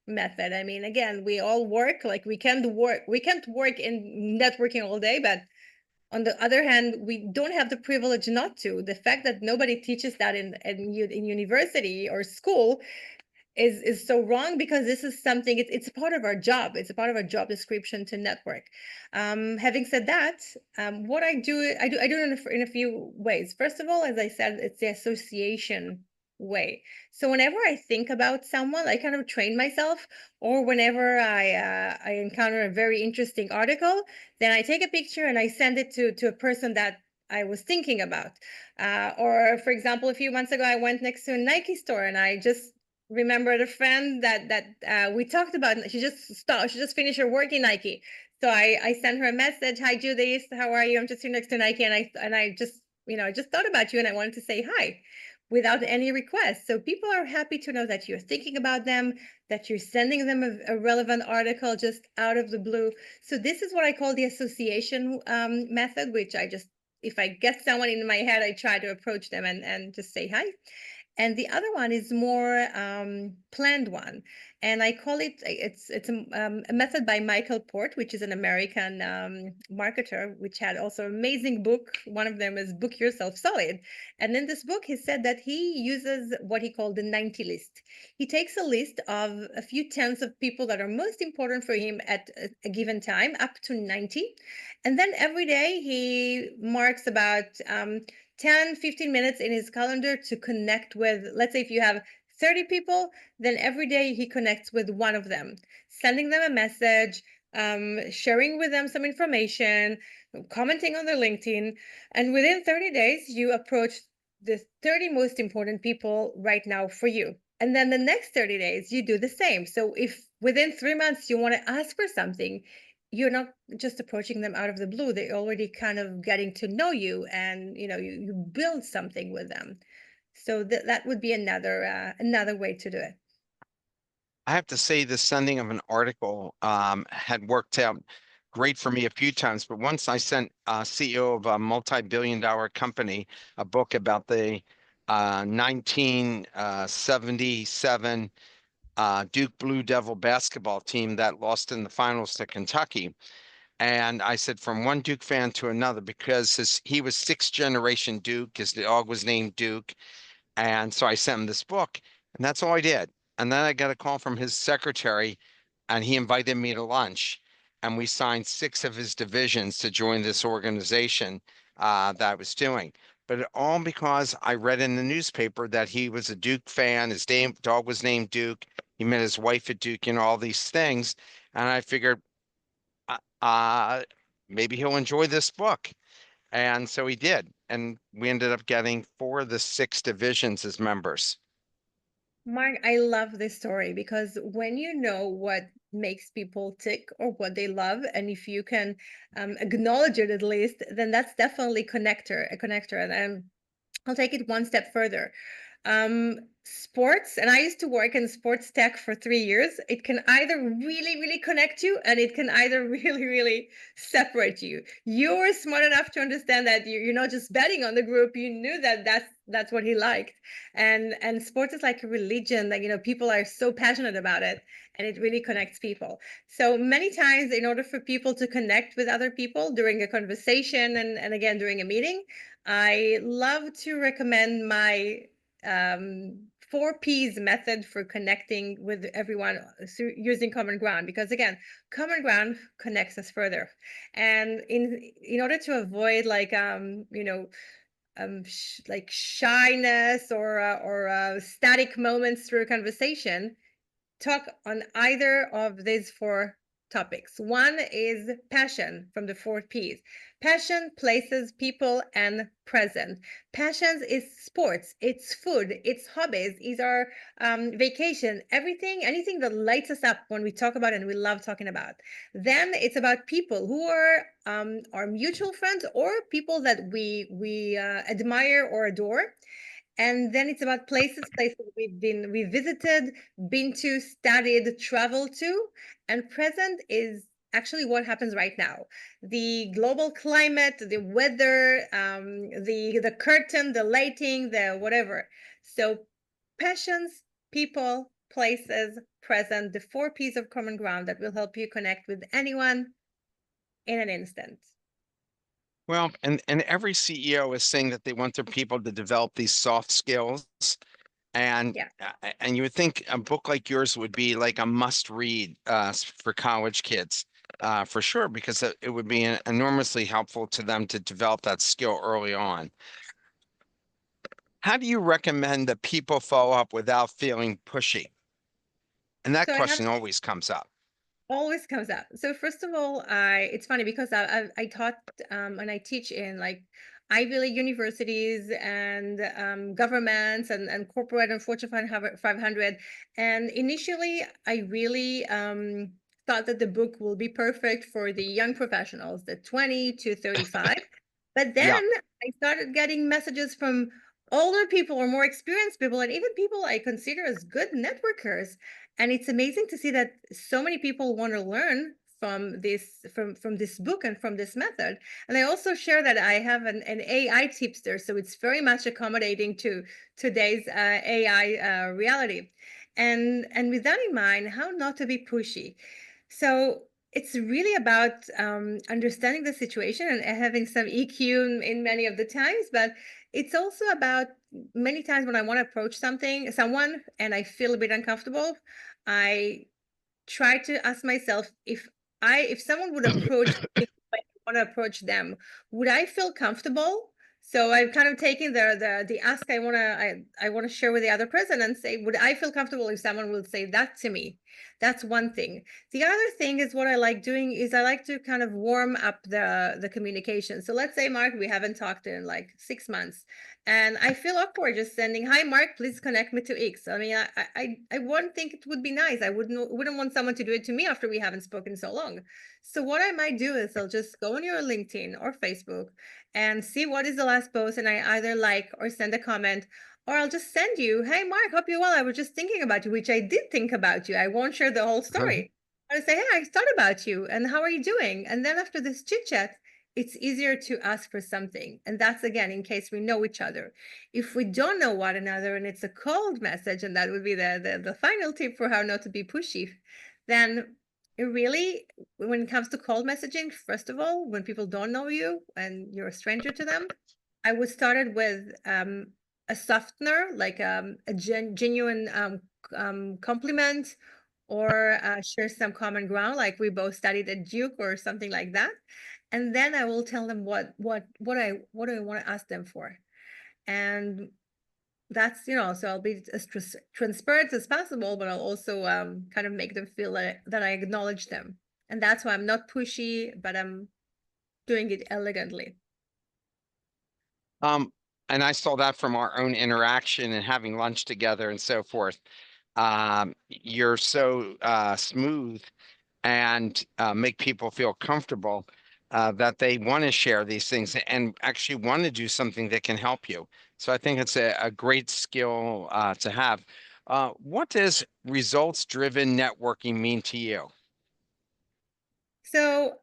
method. I mean, again, we all work, like we can't work in networking all day, but on the other hand, we don't have the privilege not to. The fact that nobody teaches that in university or school is so wrong, because this is something, it's a part of our job, it's a part of our job description to network. Having said that, what I do it in a few ways. First of all, as I said, it's the association way. So whenever I think about someone, I kind of train myself, or whenever I encounter a very interesting article, then I take a picture and I send it to a person that I was thinking about. Or for example, a few months ago, I went next to a Nike store, and I just remember the friend that we talked about. She just stopped. She just finished her work in Nike. So I sent her a message. Hi, Judith. How are you? I'm just here next to Nike, and I just I just thought about you, and I wanted to say hi, without any request. So people are happy to know that you're thinking about them, that you're sending them a relevant article just out of the blue. So this is what I call the association method, which I just, if I get someone in my head, I try to approach them and just say hi. And the other one is more planned one, and I call it, it's a method by Michael Port, which is an American marketer, which had also amazing book. One of them is Book Yourself Solid, and in this book he said that he uses what he called the 90 list. He takes a list of a few tens of people that are most important for him at a given time, up to 90, and then every day he marks about 10, 15 minutes in his calendar to connect with, let's say if you have 30 people, then every day he connects with one of them, sending them a message, sharing with them some information, commenting on their LinkedIn. And within 30 days, you approach the 30 most important people right now for you. And then the next 30 days, you do the same. So if within 3 months you want to ask for something, you're not just approaching them out of the blue. They're already kind of getting to know you, and you build something with them. So that would be another way to do it. I have to say the sending of an article had worked out great for me a few times, but once I sent CEO of a multi-billion-dollar company a book about the 1977 Duke Blue Devil basketball team that lost in the finals to Kentucky. And I said from one Duke fan to another, because he was sixth generation Duke, his dog was named Duke. And so I sent him this book, and that's all I did. And then I got a call from his secretary, and he invited me to lunch. And we signed six of his divisions to join this organization that I was doing. But all because I read in the newspaper that he was a Duke fan. His dog was named Duke. He met his wife at Duke, all these things. And I figured, uh, uh, maybe he'll enjoy this book. And so he did. And we ended up getting four of the six divisions as members. Mark, I love this story because when you know what makes people tick or what they love, and if you can acknowledge it at least, then that's definitely a connector. And I'll take it one step further. Sports, and I used to work in sports tech for 3 years. It can either really, really connect you, and it can either really, really separate you. You were smart enough to understand that you're not just betting on the group. You knew that that's what he liked, and sports is like a religion. Like people are so passionate about it, and it really connects people. So many times, in order for people to connect with other people during a conversation, and again during a meeting, I love to recommend my 4 Ps method for connecting with everyone using common ground, because again, common ground connects us further. And in order to avoid like like shyness or static moments through a conversation, talk on either of these 4 topics. One is passion from the 4 Ps. Passion, places, people, and present. Passions is sports, it's food, it's hobbies, it's our vacation, everything, anything that lights us up when we talk about it and we love talking about. Then it's about people who are our mutual friends or people that we admire or adore. And then it's about places we visited, been to, studied, traveled to. And present is actually what happens right now. The global climate, the weather, the curtain, the lighting, the whatever. So passions, people, places, present, the 4 Ps of common ground that will help you connect with anyone in an instant. Well, and every CEO is saying that they want their people to develop these soft skills. And Yeah. and you would think a book like yours would be like a must read for college kids, for sure, because it would be enormously helpful to them to develop that skill early on. How do you recommend that people follow up without feeling pushy? And that So I have question always comes up. always comes up. So first of all, I it's funny because I taught and I teach in like Ivy League universities and governments and corporate and Fortune 500. And initially, I really thought that the book will be perfect for the young professionals, the 20 to 35. But Yeah. then I started getting messages from older people or more experienced people, and even people I consider as good networkers. And it's amazing to see that so many people want to learn from this book and from this method. And I also share that I have an AI tipster, so it's very much accommodating to today's AI reality. And with that in mind, how not to be pushy. So it's really about understanding the situation and having some EQ in many of the times, but it's also about many times when I want to approach someone, and I feel a bit uncomfortable, I try to ask myself if someone would approach me, I want to approach them, would I feel comfortable? So I've kind of taken the ask I want to share with the other person and say, would I feel comfortable if someone would say that to me? That's one thing. The other thing is what I like doing is I like to kind of warm up the communication. So let's say, Mark, we haven't talked in like 6 months, and I feel awkward just sending, "Hi, Mark, please connect me to X." I mean, I wouldn't think it would be nice. I wouldn't want someone to do it to me after we haven't spoken so long. So what I might do is I'll just go on your LinkedIn or Facebook and see what is the last post, and I either like or send a comment, or I'll just send you, "Hey, Mark, hope you're well. I was just thinking about you," which I did think about you. I won't share the whole story. I'll say, "Hey, I thought about you, and how are you doing?" And then after this chit chat, it's easier to ask for something. And that's again in case we know each other. If we don't know one another and it's a cold message, and that would be the final tip for how not to be pushy, then it really, when it comes to cold messaging, first of all, when people don't know you and you're a stranger to them, I would start it with a softener, like a genuine compliment, or share some common ground, like we both studied at Duke or something like that. And then I will tell them what I want to ask them for. And that's, so I'll be as transparent as possible, but I'll also kind of make them feel that I acknowledge them. And that's why I'm not pushy, but I'm doing it elegantly. Um, and I saw that from our own interaction and having lunch together and so forth. You're so smooth and make people feel comfortable that they want to share these things and actually want to do something that can help you. So I think it's a great skill to have. What does results-driven networking mean to you? So,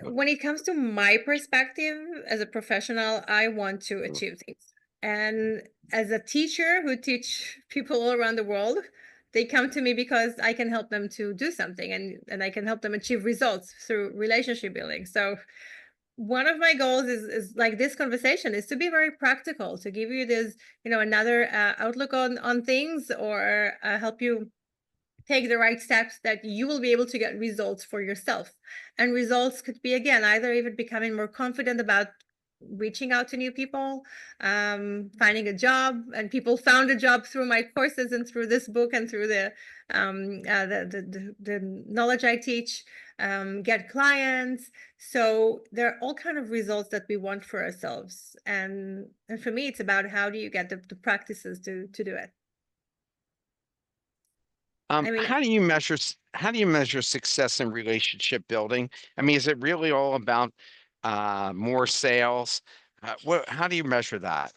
when it comes to my perspective as a professional, I want to achieve things. And as a teacher who teach people all around the world, they come to me because I can help them to do something, and I can help them achieve results through relationship building. So one of my goals is like this conversation is to be very practical, to give you this, another outlook on things, or help you take the right steps that you will be able to get results for yourself. And results could be, again, either even becoming more confident about reaching out to new people, finding a job, and people found a job through my courses and through this book and through the knowledge I teach, get clients. So there are all kind of results that we want for ourselves. And for me, it's about how do you get the practices to do it. I mean, How do you measure success in relationship building? I mean, is it really all about more sales? How do you measure that?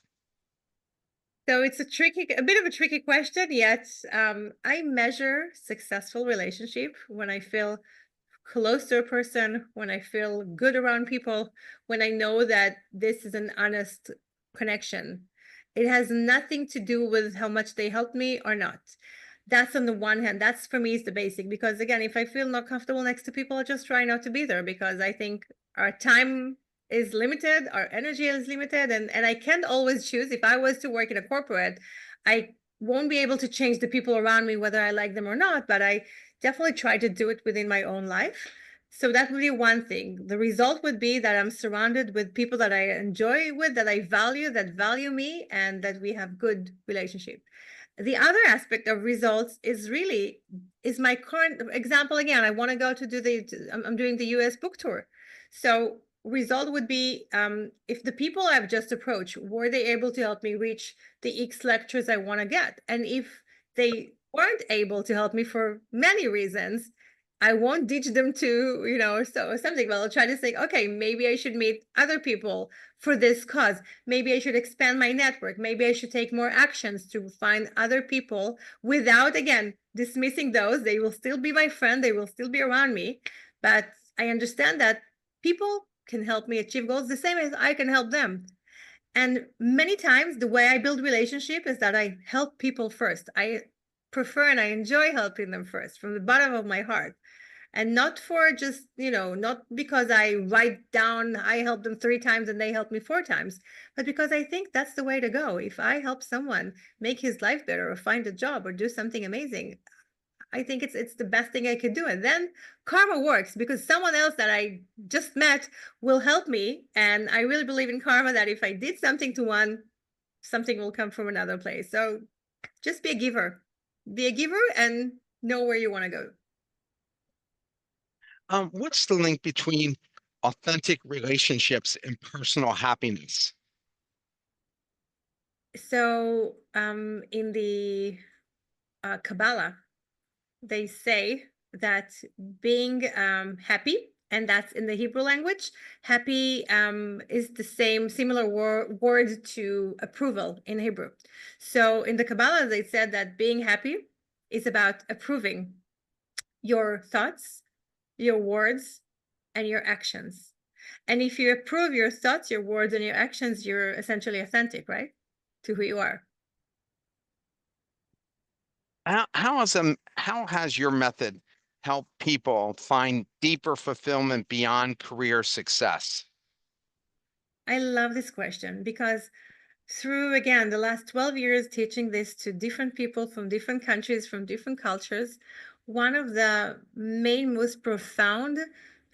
so it's a bit of a tricky question, yet I measure successful relationship when I feel close to a person, when I feel good around people, when I know that this is an honest connection. It has nothing to do with how much they helped me or not. That's on the one hand. That's for me is the basic, because again, if I feel not comfortable next to people, I just try not to be there, because I think our time is limited, our energy is limited, and I can't always choose. If I was to work in a corporate, I won't be able to change the people around me whether I like them or not, but I definitely try to do it within my own life. So that would be one thing. The result would be that I'm surrounded with people that I enjoy with, that I value, that value me, and that we have good relationship. The other aspect of results is my current example. Again, I want to go to I'm doing the US book tour. So result would be if the people I've just approached, were they able to help me reach the X lectures I want to get? And if they weren't able to help me for many reasons, I won't ditch them to, so something. Well, I'll try to say, okay, maybe I should meet other people for this cause. Maybe I should expand my network. Maybe I should take more actions to find other people without, again, dismissing those. They will still be my friend. They will still be around me. But I understand that people can help me achieve goals the same as I can help them. And many times the way I build relationship is that I help people first. I prefer and I enjoy helping them first from the bottom of my heart. And not for just, not because I write down, I help them 3 times and they help me 4 times, but because I think that's the way to go. If I help someone make his life better or find a job or do something amazing, I think it's the best thing I could do. And then karma works because someone else that I just met will help me. And I really believe in karma, that if I did something to one, something will come from another place. So just be a giver. Be a giver and know where you want to go. What's the link between authentic relationships and personal happiness? So in the Kabbalah, they say that being happy, and that's in the Hebrew language, happy is the similar word to approval in Hebrew. So in the Kabbalah, they said that being happy is about approving your thoughts, your words, and your actions. And if you approve your thoughts, your words, and your actions, you're essentially authentic, right? To who you are. How has your method helped people find deeper fulfillment beyond career success? I love this question because through, again, the last 12 years teaching this to different people from different countries, from different cultures, one of the main, most profound,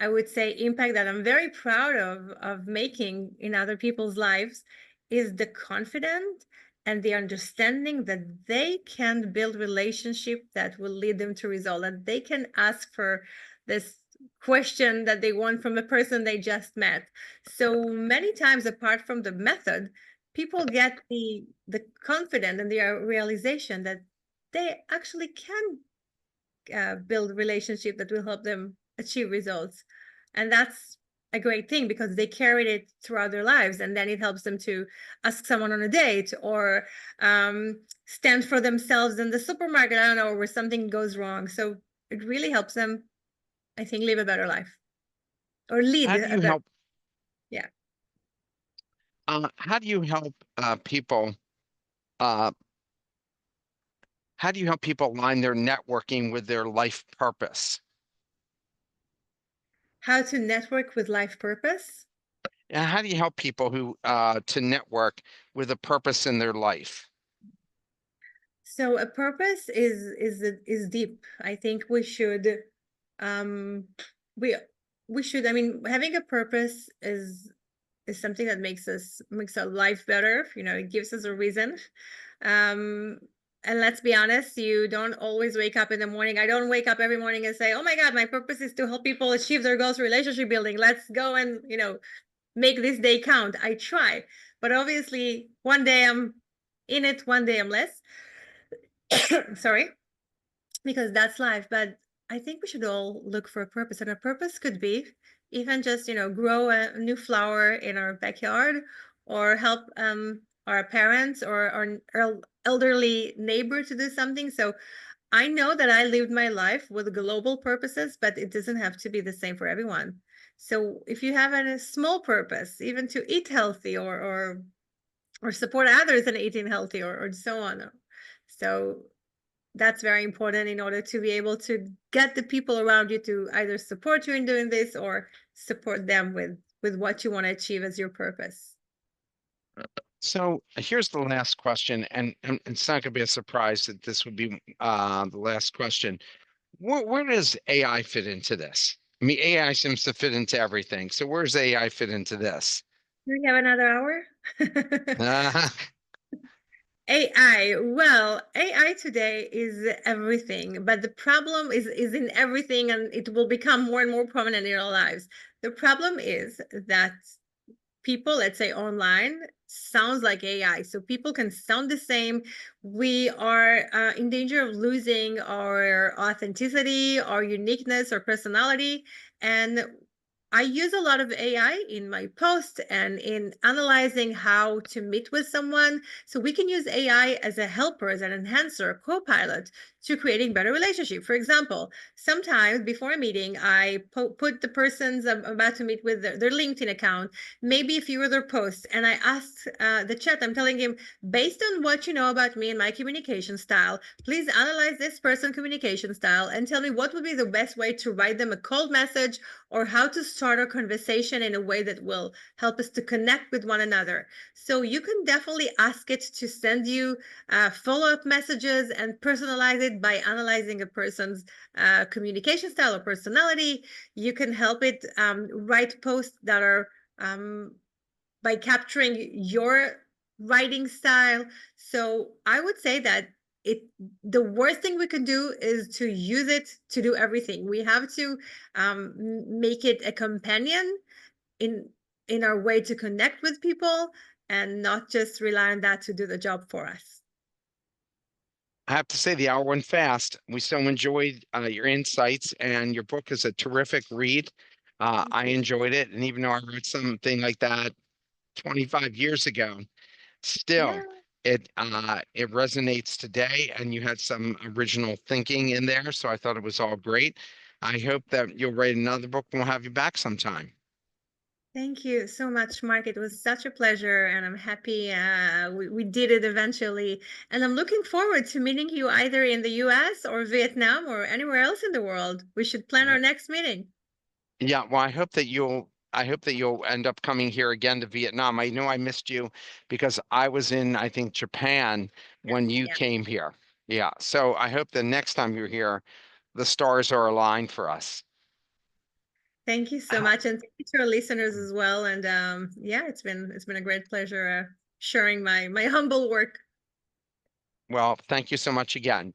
I would say, impact that I'm very proud of making in other people's lives is the confidence and the understanding that they can build relationship that will lead them to result, that they can ask for this question that they want from a person they just met. So many times, apart from the method, people get the confidence and the realization that they actually can build relationship that will help them achieve results. And that's a great thing because they carried it throughout their lives, and then it helps them to ask someone on a date or stand for themselves in the supermarket, I don't know, where something goes wrong. So it really helps them, I think, live a better life or lead How do a you better. help? Yeah. How do you help people? Uh, how do you help people align their networking with their life purpose? How to network with life purpose. And how do you help people who to network with a purpose in their life? So a purpose is deep. I think we should um we we should, I mean, having a purpose is something that makes our life better. It gives us a reason. Um and let's be honest, you don't always wake up in the morning. I don't wake up every morning and say, "Oh my God, my purpose is to help people achieve their goals, relationship building. Let's go and, make this day count." I try. But obviously, one day I'm in it, one day I'm less. Sorry, because that's life. But I think we should all look for a purpose, and a purpose could be even just, grow a new flower in our backyard, or help our parents or our elderly neighbor to do something. So I know that I lived my life with global purposes, but it doesn't have to be the same for everyone. So if you have a small purpose, even to eat healthy or support others in eating healthy, or so on. So that's very important in order to be able to get the people around you to either support you in doing this or support them with what you want to achieve as your purpose. So here's the last question, and it's not going to be a surprise that this would be the last question. Where does AI fit into this? I mean, AI seems to fit into everything. So where's AI fit into this? Do we have another hour? Uh, AI. Well, AI today is everything, but the problem is in everything, and it will become more and more prominent in our lives. The problem is that people, let's say online, sounds like AI. So people can sound the same. We are in danger of losing our authenticity, our uniqueness, our personality. And I use a lot of AI in my post and in analyzing how to meet with someone. So we can use AI as a helper, as an enhancer, a co-pilot to creating better relationship. For example, sometimes before a meeting, I put the person's about to meet with their LinkedIn account, maybe a few other posts, and I asked the chat, I'm telling him, based on what you know about me and my communication style, please analyze this person's communication style and tell me what would be the best way to write them a cold message or how to start a conversation in a way that will help us to connect with one another. So you can definitely ask it to send you follow-up messages and personalize it by analyzing a person's communication style or personality. You can help it write posts that are by capturing your writing style. So I would say that the worst thing we can do is to use it to do everything. We have to make it a companion in in our way to connect with people and not just rely on that to do the job for us. I have to say the hour went fast. We so enjoyed your insights, and your book is a terrific read. Thank I you. enjoyed it, and even though I wrote something like that 25 years ago, Yeah. still it resonates today, and you had some original thinking in there, so I thought it was all great. I hope that you'll write another book and we'll have you back sometime. Thank you so much, Mark. It was such a pleasure, and I'm happy we did it eventually. And I'm looking forward to meeting you either in the US or Vietnam or anywhere else in the world. We should plan our next meeting. Yeah, well, I hope that you'll end up coming here again to Vietnam. I know I missed you because I was in, I think, Japan Yes, when you yeah. came here. Yeah, so I hope the next time you're here, the stars are aligned for us. Thank you so much, and thank you to our listeners as well. And yeah, it's been a great pleasure sharing my humble work. Well, thank you so much again.